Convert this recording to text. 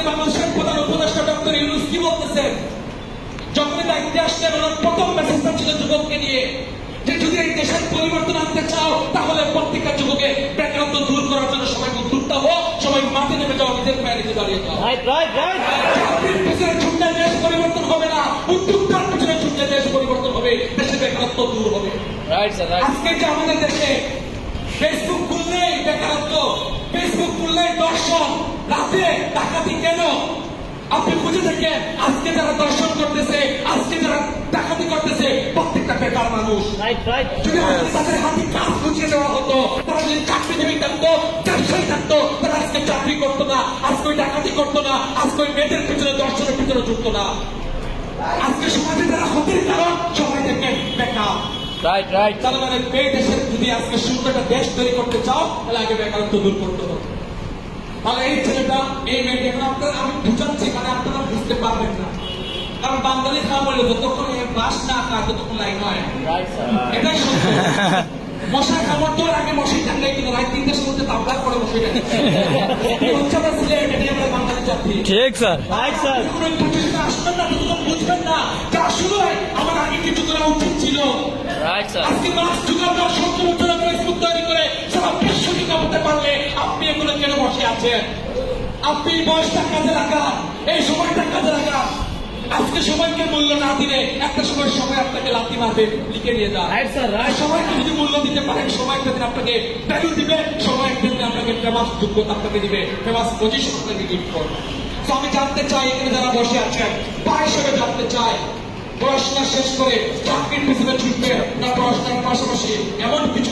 বাংলাদেশের প্রধান উপদেষ্টা ডক্টর ইউনূস কি বলতেছেন? যখনই দায়িত্বে আসলেন ওনার প্রথম মেসেজটা ছিল যুবককে নিয়ে, যে যদি এই দেশের পরিবর্তন আনতে চাও তাহলে প্রত্যেকটা যুবকের বেকারত্ব দূর করার জন্য সবাই উদ্যোক্তা হোক, সবাই মাঠে নেমে যাও, নিজের পায়ে নিজে দাঁড়িয়ে যাও। চাকরির পিছনে ছুটলে দেশ পরিবর্তন হবে না, উদ্যোক্তার পিছনে ছুটলে দেশ পরিবর্তন হবে, দেশে বেকারত্ব দূর হবে। আজকে যে আমাদের দেশে ফেসবুক খুললেই বেকারত্ব, ফেসবুক খুললেই দর্শন, রাতে ডাকাতি কেন? আপনি বুঝে থাকেন আজকে যারা দর্শন করতেছে, আজকে যারা ডাকাতি করতেছে, প্রত্যেকটা বেকার মানুষ। যদি তাদের হাতে কাজ বুঝিয়ে দেওয়া হতো, তারা যদি চাকরিজীবী থাকতো, ব্যবসায়ী থাকতো, তারা আজকে চাকরি করতো না, আজকে ওই ডাকাতি করতো না, আজকে ওই মেয়েদের পিছনে দর্শনের পিছনে ঢুকতো না। আজকে সমাজে যারা ক্ষতির কারণ সবাই দেখেন বেকার। তাহলে মানে এই দেশের যদি আজকে সুন্দর একটা দেশ তৈরি করতে চাও তাহলে আগে বেকারত্ব দূর করতে হবে। তাহলে এই ছেলেটা এই মেয়েটা আপনারা আমি বুঝাচ্ছি, মানে আপনারা বুঝতে পারবেন না, কারণ বাঙালি খাওয়া বলে যতক্ষণ বাস না খায় ততক্ষণ লাইন হয়, এটাই সত্য। মশার খাবার তো আগে মশাই টাঙ্গাই কিনা রাত 3টার সময় তাবলার করে মশাই টাঙ্গাই বাঙালি জাতি। ঠিক স্যার, আসবেন না, ততক্ষণ বুঝবেন না যা শুরু হয় আমার আগে কিছু করা উচিত ছিল। আজকে মাস যুগের 70 বছর ফেসবুক তৈরি করে সারা বিশ্ব টিকা হতে পারলে আপনি এগুলো কেন বসে আছেন? আপনি বয়সটা কাজে লাগান, এই সময়টা কাজে লাগান। আজকে সবাইকে মূল্য না দিলে একটা সময় সবাই আপনাকে লাথি মারবে, লিখে নিয়ে যান। সবাইকে যদি মূল্য দিতে পারেন, সবাই একদিন আপনাকে ভ্যালু দিবে, সবাই একদিন আপনাকে ফেমাস যোগ্যতা আপনাকে দিবে, ফেমাস পজিশন আপনাকে গিফট করবে। তো আমি জানতে চাই এখানে যারা বসে আছেন, ভাই হিসেবে জানতে চাই, পড়াশোনা শেষ করে চাকরির পিছনে ছুটবে না পড়াশোনার পাশাপাশি এমন কিছু